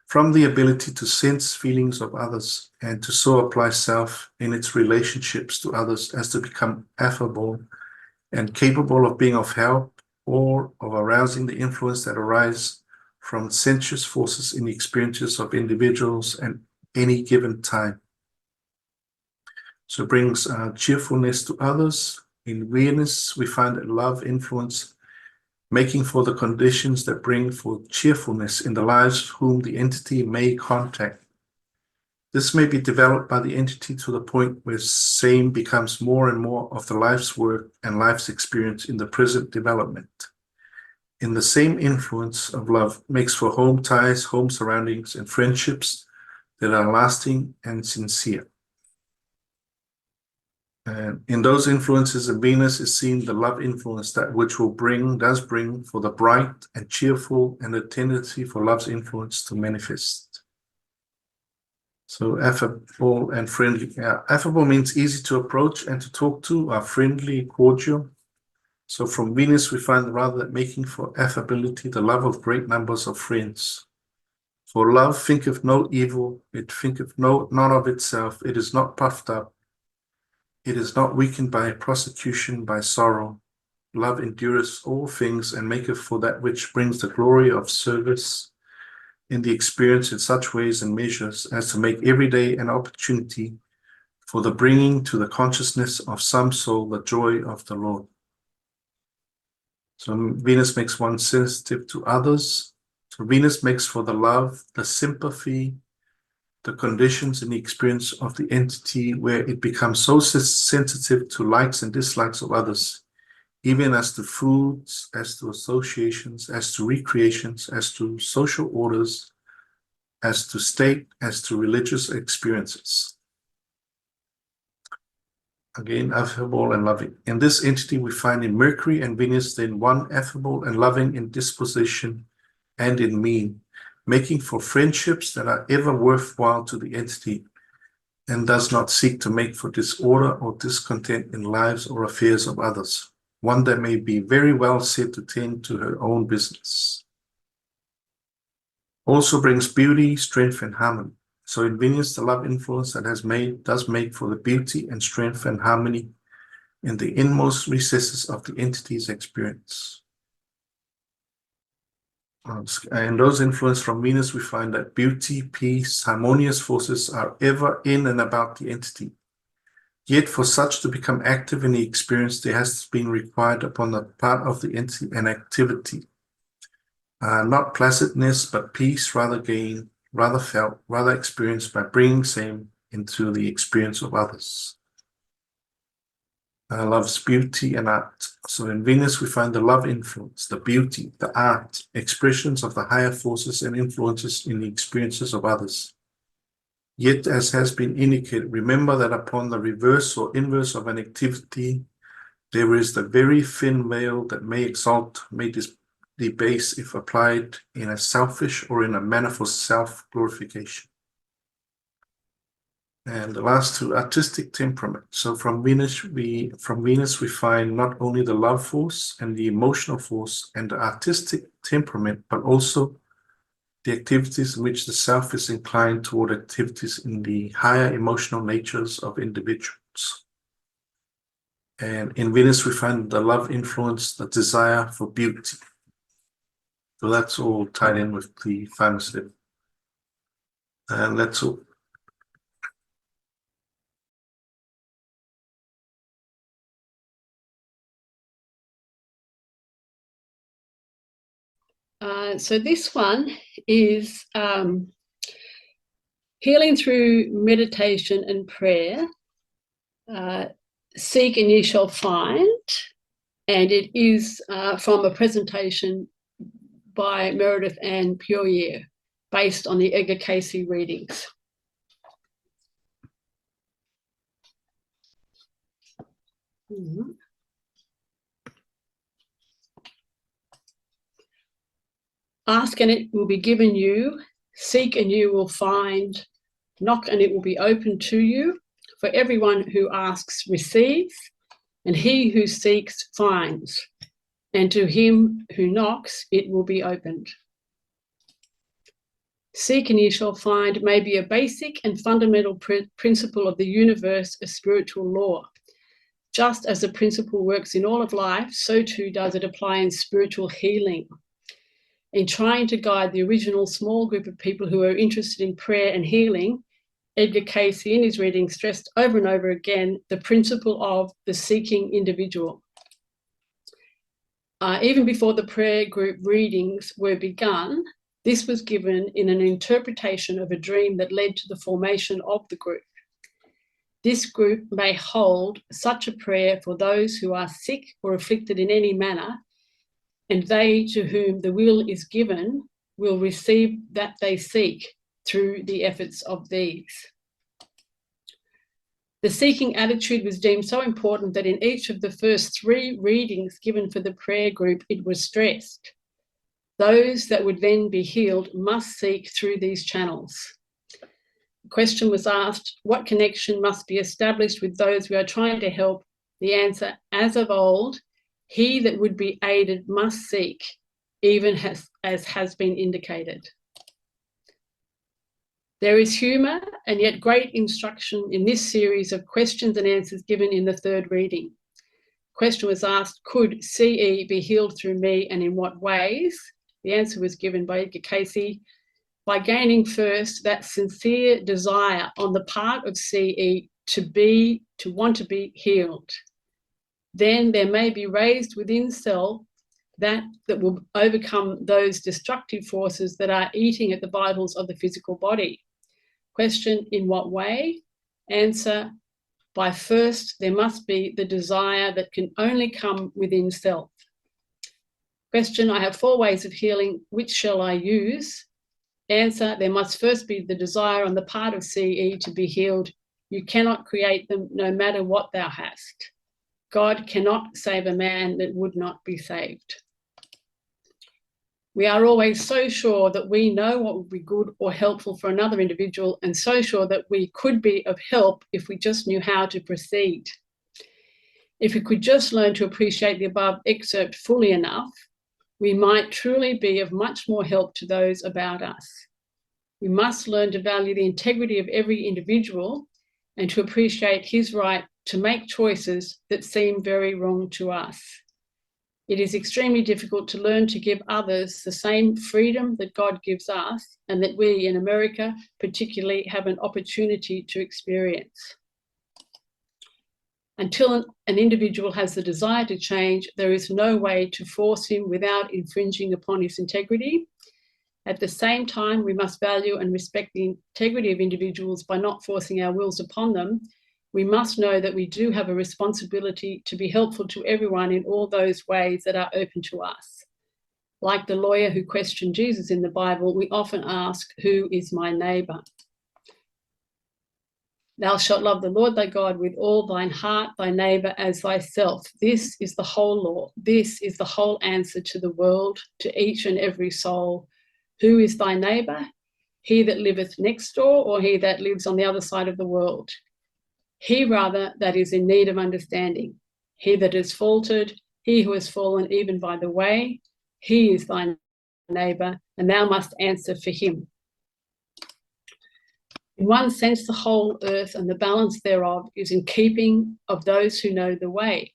from the ability to sense feelings of others and to so apply self in its relationships to others as to become affable and capable of being of help or of arousing the influence that arise from sensuous forces in the experiences of individuals at any given time. So it brings cheerfulness to others. In Venus, we find that love influence making for the conditions that bring for cheerfulness in the lives whom the entity may contact. This may be developed by the entity to the point where same becomes more and more of the life's work and life's experience in the present development. In the same influence of love makes for home ties, home surroundings, and friendships that are lasting and sincere. And in those influences of Venus is seen the love influence that which does bring for the bright and cheerful and the tendency for love's influence to manifest. So affable and friendly. Affable means easy to approach and to talk to, are friendly, cordial. So from Venus we find rather that making for affability the love of great numbers of friends. For love thinketh no evil, it thinketh none of itself, it is not puffed up, it is not weakened by prosecution, by sorrow. Love endureth all things and maketh for that which brings the glory of service in the experience in such ways and measures as to make every day an opportunity for the bringing to the consciousness of some soul the joy of the Lord. So Venus makes one sensitive to others. So Venus makes for the love, the sympathy, the conditions in the experience of the entity where it becomes so sensitive to likes and dislikes of others, even as to foods, as to associations, as to recreations, as to social orders, as to state, as to religious experiences. Again, affable and loving. In this entity, we find in Mercury and Venus, then one affable and loving in disposition and in mien, making for friendships that are ever worthwhile to the entity and does not seek to make for disorder or discontent in lives or affairs of others, one that may be very well said to tend to her own business. Also brings beauty, strength, and harmony. So in Venus, the love influence that does make for the beauty and strength and harmony in the inmost recesses of the entity's experience. And those influence from Venus, we find that beauty, peace, harmonious forces are ever in and about the entity. Yet for such to become active in the experience, there has been required upon the part of the entity an activity. Not placidness, but peace, rather gained, rather felt, rather experienced by bringing same into the experience of others. Loves beauty and art. So in Venus, we find the love influence, the beauty, the art, expressions of the higher forces and influences in the experiences of others. Yet, as has been indicated, remember that upon the reverse or inverse of an activity, there is the very thin veil that may exalt, may debase if applied in a selfish or in a manner for self-glorification. And the last two, artistic temperament. So from Venus we find not only the love force and the emotional force and the artistic temperament, but also the activities in which the self is inclined toward activities in the higher emotional natures of individuals. And in Venus we find the love influence, the desire for beauty. So that's all tied in with the Thymus level. And that's all. So this one is healing through meditation and prayer. Seek and ye shall find. And it is from a presentation by Meredith and Puryear, based on the Edgar Cayce readings. Mm-hmm. Ask and it will be given you, seek and you will find, knock and it will be open to you. For everyone who asks receives, and he who seeks finds, and to him who knocks it will be opened. Seek and ye shall find may be a basic and fundamental principle of the universe, a spiritual law. Just as the principle works in all of life, so too does it apply in spiritual healing. In trying to guide the original small group of people who are interested in prayer and healing, Edgar Cayce in his reading stressed over and over again the principle of the seeking individual. Even before the prayer group readings were begun, this was given in an interpretation of a dream that led to the formation of the group. This group may hold such a prayer for those who are sick or afflicted in any manner, and they to whom the will is given will receive that they seek through the efforts of these. The seeking attitude was deemed so important that in each of the first 3 readings given for the prayer group, it was stressed. Those that would then be healed must seek through these channels. The question was asked, what connection must be established with those we are trying to help? The answer, as of old, he that would be aided must seek, even as has been indicated. There is humour and yet great instruction in this series of questions and answers given in the 3rd reading. The question was asked, could CE be healed through me and in what ways? The answer was given by Edgar Cayce, by gaining first that sincere desire on the part of CE to want to be healed. Then there may be raised within self that will overcome those destructive forces that are eating at the vitals of the physical body. Question, in what way? Answer, by first there must be the desire that can only come within self. Question, I have 4 ways of healing, which shall I use? Answer, there must first be the desire on the part of CE to be healed. You cannot create them no matter what thou hast. God cannot save a man that would not be saved. We are always so sure that we know what would be good or helpful for another individual, and so sure that we could be of help if we just knew how to proceed. If we could just learn to appreciate the above excerpt fully enough, we might truly be of much more help to those about us. We must learn to value the integrity of every individual and to appreciate his right to make choices that seem very wrong to us. It is extremely difficult to learn to give others the same freedom that God gives us and that we in America particularly have an opportunity to experience. Until an individual has the desire to change, there is no way to force him without infringing upon his integrity. At the same time, we must value and respect the integrity of individuals by not forcing our wills upon them. We must know that we do have a responsibility to be helpful to everyone in all those ways that are open to us. Like the lawyer who questioned Jesus in the Bible, we often ask, who is my neighbour? Thou shalt love the Lord thy God with all thine heart, thy neighbour as thyself. This is the whole law. This is the whole answer to the world, to each and every soul. Who is thy neighbour? he that liveth next door, or he that lives on the other side of the world? He rather that is in need of understanding, he that is faltered, he who has fallen even by the way, he is thy neighbour, and thou must answer for him. In one sense, the whole earth and the balance thereof is in keeping of those who know the way,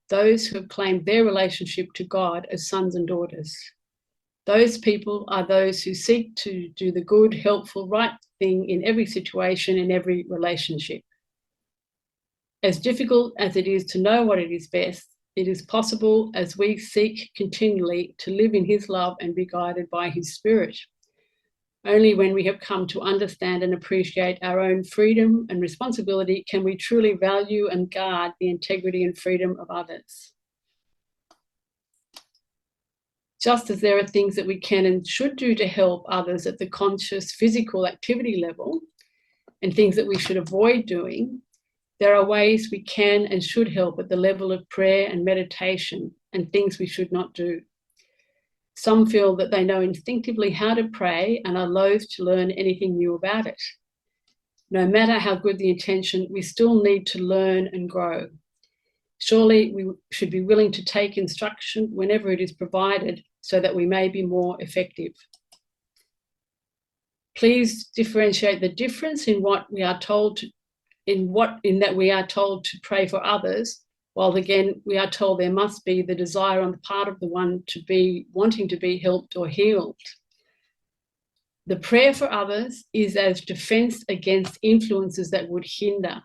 those who have claimed their relationship to God as sons and daughters. Those people are those who seek to do the good, helpful, right thing in every situation, in every relationship. As difficult as it is to know what it is best, it is possible as we seek continually to live in his love and be guided by his Spirit. Only when we have come to understand and appreciate our own freedom and responsibility can we truly value and guard the integrity and freedom of others. Just as there are things that we can and should do to help others at the conscious physical activity level, and things that we should avoid doing, there are ways we can and should help at the level of prayer and meditation, and things we should not do. Some feel that they know instinctively how to pray and are loath to learn anything new about it. No matter how good the intention, we still need to learn and grow. Surely we should be willing to take instruction whenever it is provided so that we may be more effective. Please differentiate the difference in what we are told to, in that we are told to pray for others, while again we are told there must be the desire on the part of the one to be wanting to be helped or healed. The prayer for others is as defense against influences that would hinder.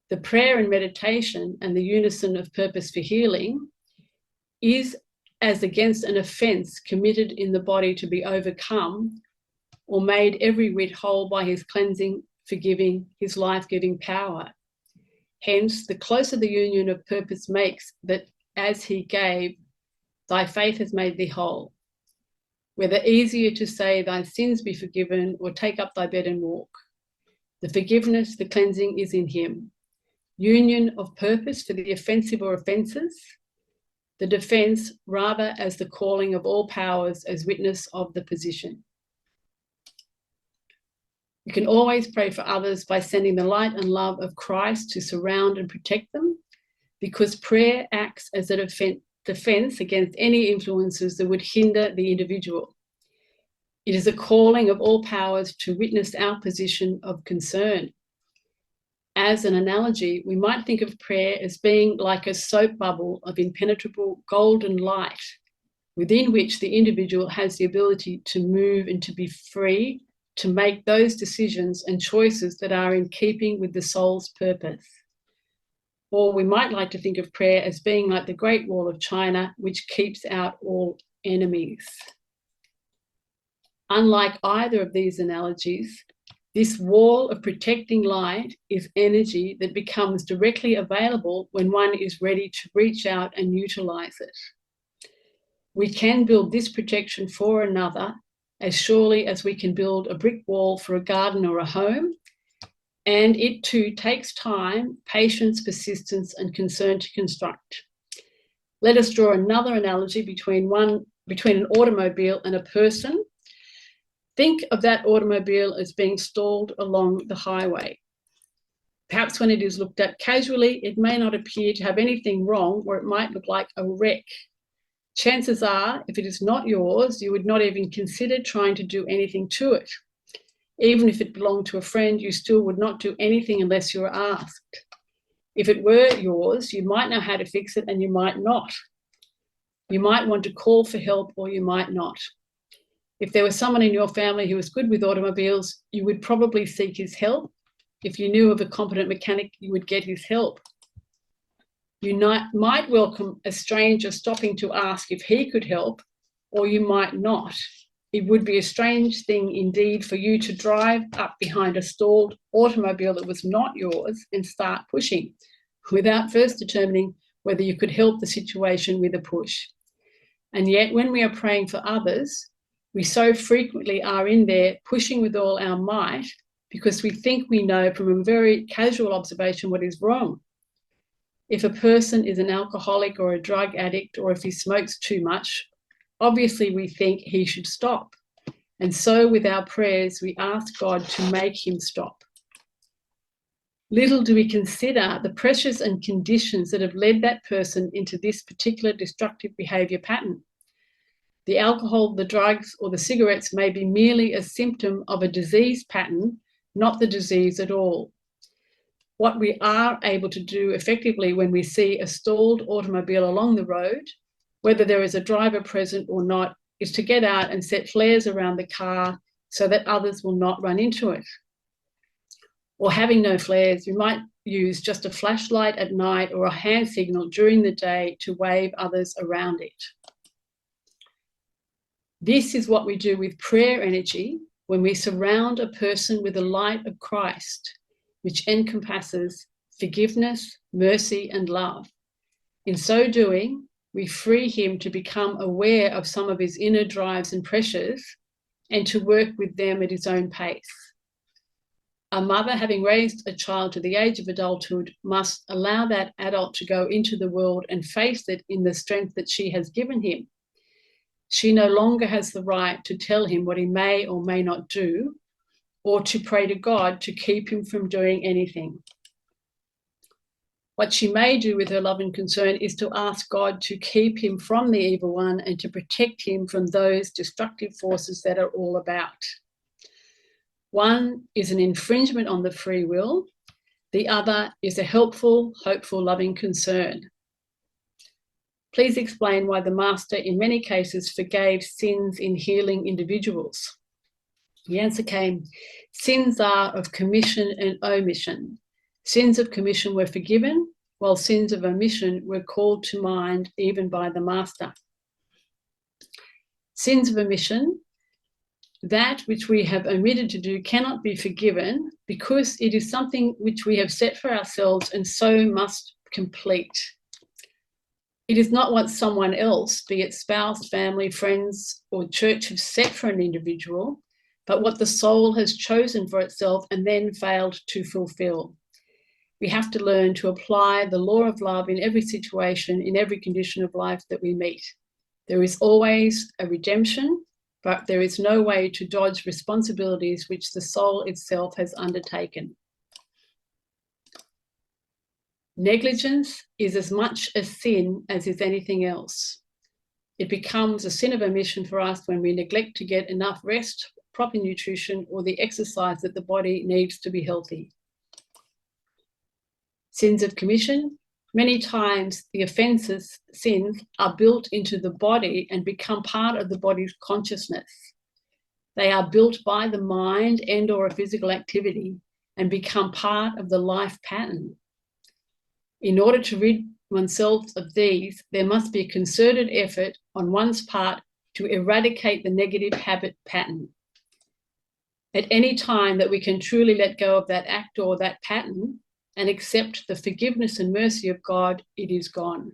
The prayer and meditation and the unison of purpose for healing is as against an offence committed in the body to be overcome or made every whit whole by his cleansing, forgiving, his life-giving power. Hence, the closer the union of purpose makes that as he gave, thy faith has made thee whole. Whether easier to say thy sins be forgiven or take up thy bed and walk. The forgiveness, the cleansing is in him. Union of purpose for the offensive or offences, the defence rather as the calling of all powers as witness of the position. You can always pray for others by sending the light and love of Christ to surround and protect them, because prayer acts as a defence against any influences that would hinder the individual. It is a calling of all powers to witness our position of concern. As an analogy, we might think of prayer as being like a soap bubble of impenetrable golden light, within which the individual has the ability to move and to be free to make those decisions and choices that are in keeping with the soul's purpose. Or we might like to think of prayer as being like the Great Wall of China, which keeps out all enemies. Unlike either of these analogies, this wall of protecting light is energy that becomes directly available when one is ready to reach out and utilize it. We can build this protection for another as surely as we can build a brick wall for a garden or a home, and it too takes time, patience, persistence, and concern to construct. Let us draw another analogy between an automobile and a person. Think of that automobile as being stalled along the highway. Perhaps when it is looked at casually, it may not appear to have anything wrong, or it might look like a wreck. Chances are, if it is not yours, you would not even consider trying to do anything to it. Even if it belonged to a friend, you still would not do anything unless you were asked. If it were yours, you might know how to fix it and you might not. You might want to call for help or you might not. If there was someone in your family who was good with automobiles, you would probably seek his help. If you knew of a competent mechanic, you would get his help. You might welcome a stranger stopping to ask if he could help, or you might not. It would be a strange thing indeed for you to drive up behind a stalled automobile that was not yours and start pushing, without first determining whether you could help the situation with a push. And yet, when we are praying for others, we so frequently are in there pushing with all our might because we think we know from a very casual observation what is wrong. If a person is an alcoholic or a drug addict, or if he smokes too much, obviously we think he should stop. And so with our prayers, we ask God to make him stop. Little do we consider the pressures and conditions that have led that person into this particular destructive behaviour pattern. The alcohol, the drugs, or the cigarettes may be merely a symptom of a disease pattern, not the disease at all. What we are able to do effectively when we see a stalled automobile along the road, whether there is a driver present or not, is to get out and set flares around the car so that others will not run into it. Or having no flares, we might use just a flashlight at night or a hand signal during the day to wave others around it. This is what we do with prayer energy when we surround a person with the light of Christ, which encompasses forgiveness, mercy, and love. In so doing, we free him to become aware of some of his inner drives and pressures and to work with them at his own pace. A mother, having raised a child to the age of adulthood, must allow that adult to go into the world and face it in the strength that she has given him. She no longer has the right to tell him what he may or may not do, or to pray to God to keep him from doing anything. What she may do with her love and concern is to ask God to keep him from the evil one and to protect him from those destructive forces that are all about. One is an infringement on the free will. The other is a helpful, hopeful, loving concern. Please explain why the Master in many cases forgave sins in healing individuals. The answer came, sins are of commission and omission. Sins of commission were forgiven, while sins of omission were called to mind even by the Master. Sins of omission, that which we have omitted to do cannot be forgiven because it is something which we have set for ourselves and so must complete. It is not what someone else, be it spouse, family, friends, or church, have set for an individual, but what the soul has chosen for itself and then failed to fulfill. We have to learn to apply the law of love in every situation, in every condition of life that we meet. There is always a redemption, but there is no way to dodge responsibilities which the soul itself has undertaken. Negligence is as much a sin as is anything else. It becomes a sin of omission for us when we neglect to get enough rest, proper nutrition, or the exercise that the body needs to be healthy. Sins of commission, many times the offences, sins, are built into the body and become part of the body's consciousness. They are built by the mind and or a physical activity and become part of the life pattern. In order to rid oneself of these, there must be a concerted effort on one's part to eradicate the negative habit pattern. At any time that we can truly let go of that act or that pattern and accept the forgiveness and mercy of God, it is gone.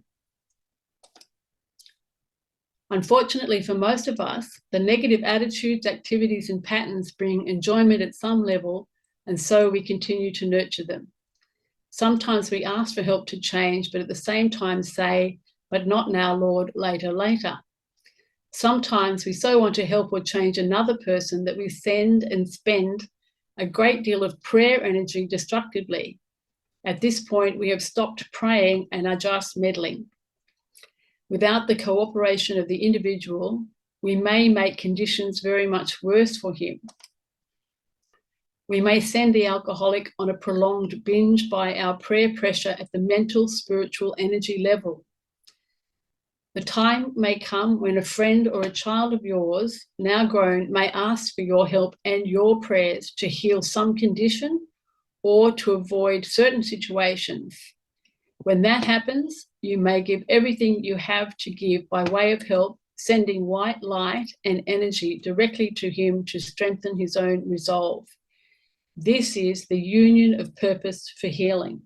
Unfortunately for most of us, the negative attitudes, activities, and patterns bring enjoyment at some level, and so we continue to nurture them. Sometimes we ask for help to change, but at the same time say, "But not now, Lord, later, later." Sometimes we so want to help or change another person that we send and spend a great deal of prayer energy destructively. At this point, we have stopped praying and are just meddling. Without the cooperation of the individual, we may make conditions very much worse for him. We may send the alcoholic on a prolonged binge by our prayer pressure at the mental, spiritual, energy level. The time may come when a friend or a child of yours, now grown, may ask for your help and your prayers to heal some condition or to avoid certain situations. When that happens, you may give everything you have to give by way of help, sending white light and energy directly to him to strengthen his own resolve. This is the union of purpose for healing.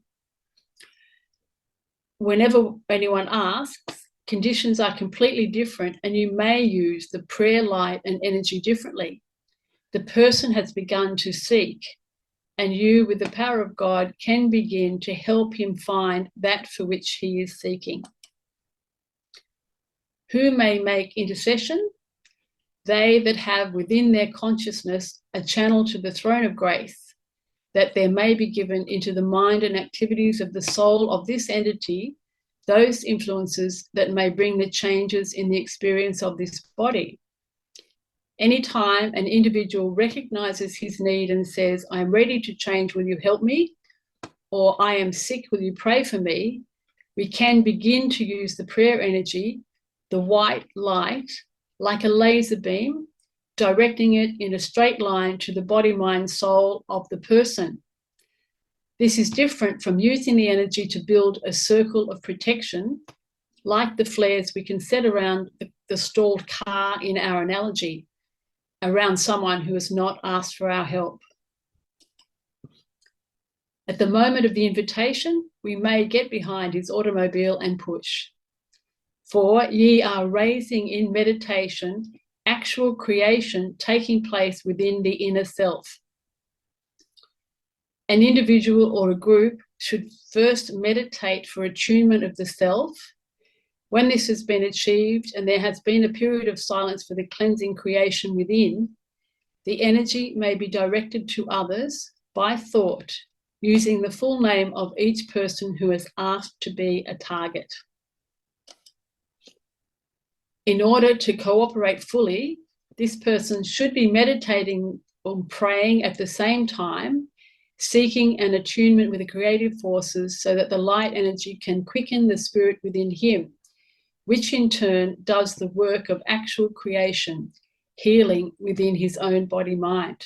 Whenever anyone asks, conditions are completely different and you may use the prayer light and energy differently. The person has begun to seek, and you, with the power of God, can begin to help him find that for which he is seeking. Who may make intercession? they that have within their consciousness a channel to the throne of grace, that there may be given into the mind and activities of the soul of this entity those influences that may bring the changes in the experience of this body. Anytime an individual recognizes his need and says, I am ready to change, will you help me? Or I am sick, will you pray for me? We can begin to use the prayer energy, the white light, like a laser beam, directing it in a straight line to the body, mind, soul of the person. This is different from using the energy to build a circle of protection, like the flares we can set around the stalled car in our analogy, around someone who has not asked for our help. At the moment of the invitation, we may get behind his automobile and push. For ye are raising in meditation actual creation taking place within the inner self. An individual or a group should first meditate for attunement of the self. When this has been achieved and there has been a period of silence for the cleansing creation within, the energy may be directed to others by thought, using the full name of each person who has asked to be a target. In order to cooperate fully, this person should be meditating or praying at the same time, seeking an attunement with the creative forces so that the light energy can quicken the spirit within him, which in turn does the work of actual creation, healing within his own body-mind.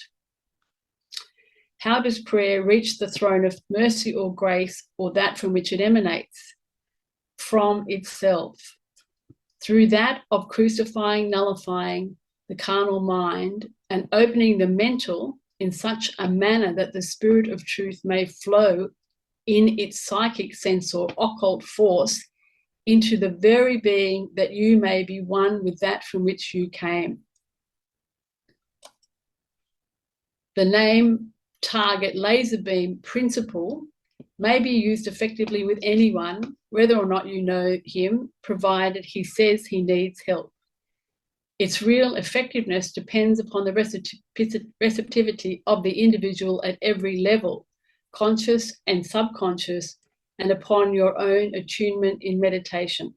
How does prayer reach the throne of mercy or grace, or that from which it emanates? From itself. Through that of crucifying, nullifying the carnal mind and opening the mental in such a manner that the spirit of truth may flow in its psychic sense or occult force into the very being, that you may be one with that from which you came. The name target laser beam principle may be used effectively with anyone, whether or not you know him, provided he says he needs help. Its real effectiveness depends upon the receptivity of the individual at every level, conscious and subconscious, and upon your own attunement in meditation.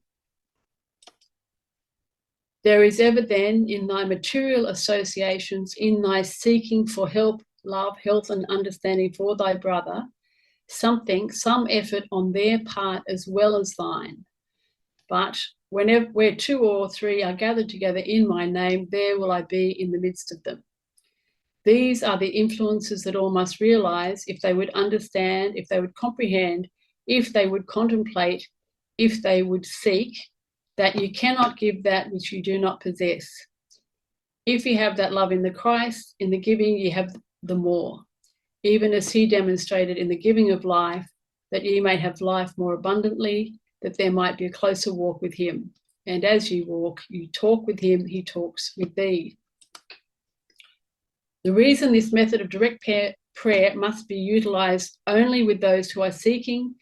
There is ever then in thy material associations, in thy seeking for help, love, health, and understanding for thy brother, something, some effort on their part as well as thine. But where two or three are gathered together in my name, there will I be in the midst of them. These are the influences that all must realize if they would understand, if they would comprehend, if they would contemplate, if they would seek, that you cannot give that which you do not possess. If you have that love in the Christ, in the giving, you have the more, even as he demonstrated in the giving of life, that ye may have life more abundantly, that there might be a closer walk with him. And as you walk, you talk with him, he talks with thee. The reason this method of direct prayer must be utilized only with those who are seeking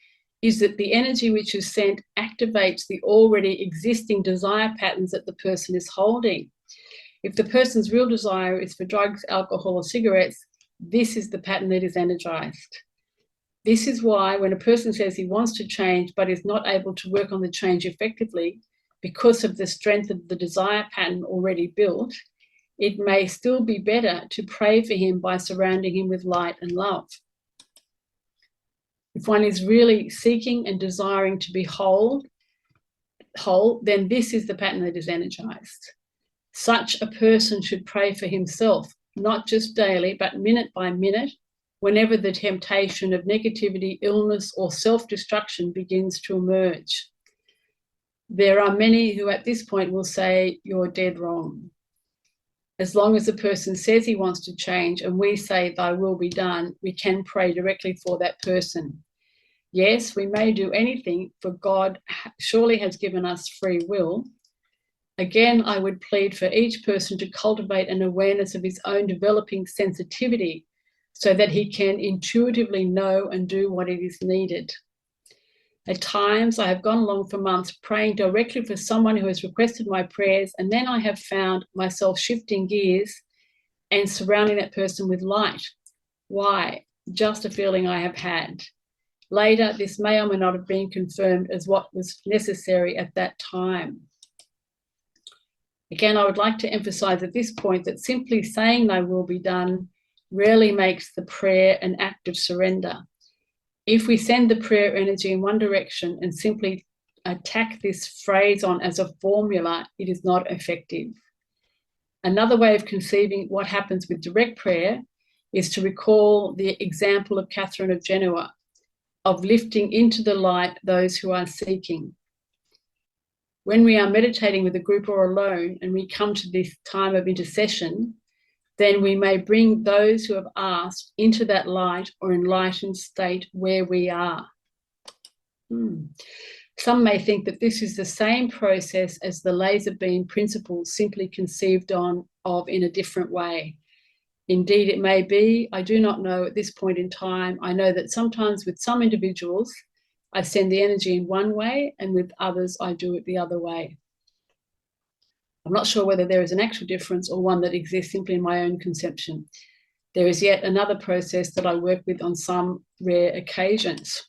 is that the energy which is sent activates the already existing desire patterns that the person is holding. If the person's real desire is for drugs, alcohol, or cigarettes, this is the pattern that is energized. This is why when a person says he wants to change but is not able to work on the change effectively because of the strength of the desire pattern already built, it may still be better to pray for him by surrounding him with light and love. If one is really seeking and desiring to be whole, then this is the pattern that is energized. Such a person should pray for himself, not just daily, but minute by minute, whenever the temptation of negativity, illness, or self-destruction begins to emerge. There are many who at this point will say, you're dead wrong. As long as the person says he wants to change and we say, thy will be done, we can pray directly for that person. Yes, we may do anything, for God surely has given us free will. Again, I would plead for each person to cultivate an awareness of his own developing sensitivity so that he can intuitively know and do what it is needed. At times, I have gone along for months praying directly for someone who has requested my prayers, and then I have found myself shifting gears and surrounding that person with light. Why? Just a feeling I have had. Later, this may or may not have been confirmed as what was necessary at that time. Again, I would like to emphasize at this point that simply saying thy will be done rarely makes the prayer an act of surrender. If we send the prayer energy in one direction and simply attack this phrase on as a formula, it is not effective. Another way of conceiving what happens with direct prayer is to recall the example of Catherine of Genoa, of lifting into the light those who are seeking. When we are meditating with a group or alone and we come to this time of intercession, then we may bring those who have asked into that light or enlightened state where we are. Some may think that this is the same process as the laser beam principle, simply conceived of in a different way. Indeed, it may be. I do not know at this point in time. I know that sometimes with some individuals, I send the energy in one way, and with others, I do it the other way. I'm not sure whether there is an actual difference or one that exists simply in my own conception. There is yet another process that I work with on some rare occasions.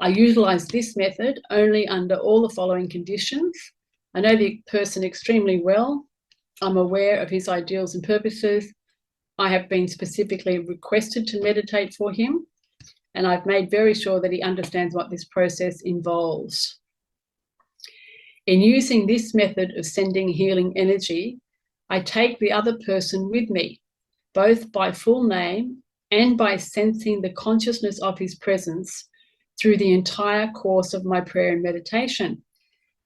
I utilize this method only under all the following conditions. I know the person extremely well. I'm aware of his ideals and purposes. I have been specifically requested to meditate for him, and I've made very sure that he understands what this process involves. In using this method of sending healing energy, I take the other person with me, both by full name and by sensing the consciousness of his presence through the entire course of my prayer and meditation,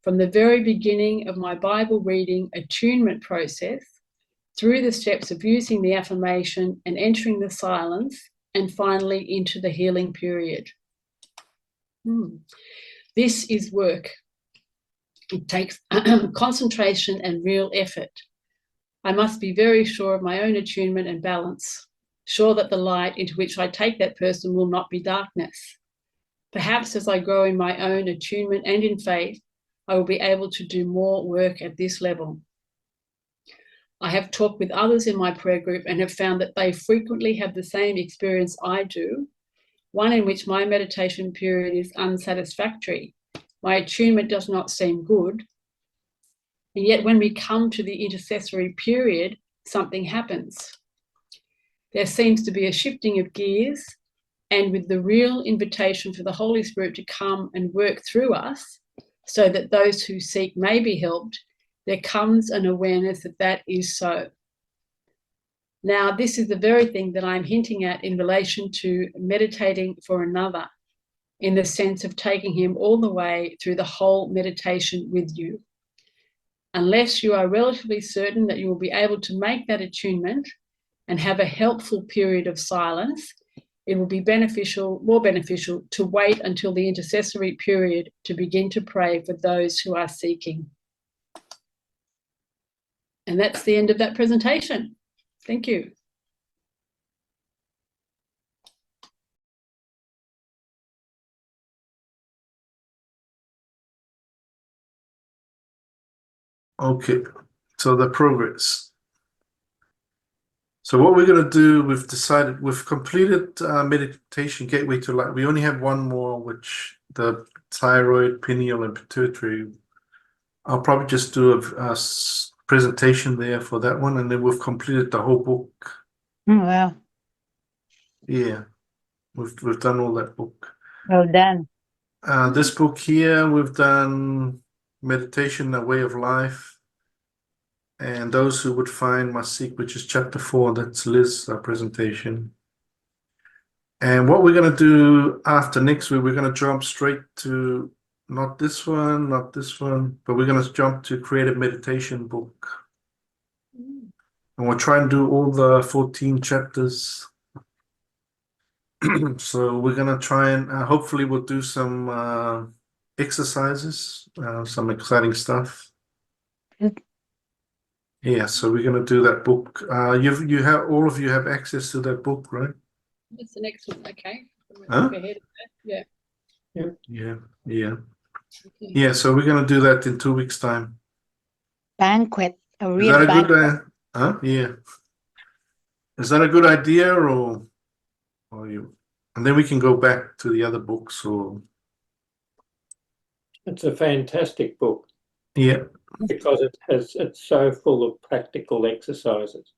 from the very beginning of my Bible reading attunement process, through the steps of using the affirmation and entering the silence, and finally into the healing period. This is work. It takes concentration and real effort. I must be very sure of my own attunement and balance, sure that the light into which I take that person will not be darkness. Perhaps as I grow in my own attunement and in faith, I will be able to do more work at this level. I have talked with others in my prayer group and have found that they frequently have the same experience I do, one in which my meditation period is unsatisfactory. My attunement does not seem good. And yet when we come to the intercessory period, something happens. There seems to be a shifting of gears, and with the real invitation for the Holy Spirit to come and work through us so that those who seek may be helped, there comes an awareness that that is so. Now, this is the very thing that I'm hinting at in relation to meditating for another, in the sense of taking him all the way through the whole meditation with you. Unless you are relatively certain that you will be able to make that attunement and have a helpful period of silence, it will be more beneficial to wait until the intercessory period to begin to pray for those who are seeking. And that's the end of that presentation. Thank you. Okay, so the progress. So what we're going to do, we've completed meditation gateway to light. We only have one more, which the thyroid, pineal, and pituitary. I'll probably just do a presentation there for that one, and then we've completed the whole book. Wow. Yeah, we've done all that book. Well done. This book here, we've done meditation, a way of life. And those who would find must seek, which is chapter 4. That's Liz's presentation. And what we're going to do after next week, we're going to jump straight to not this one, but we're going to jump to Creative Meditation book. And we'll try and do all the 14 chapters. So we're going to try and hopefully we'll do some exercises, some exciting stuff. Yeah, so we're going to do that book. You have, all of you have access to that book, right? That's the next one. Okay. Huh? Ahead of that. Yeah. Yeah, so we're going to do that in 2 weeks' time. Banquet, a Is real that a banquet. good yeah. Is that a good idea or you? And then we can go back to the other books or It's a fantastic book yeah. because it's so full of practical exercises.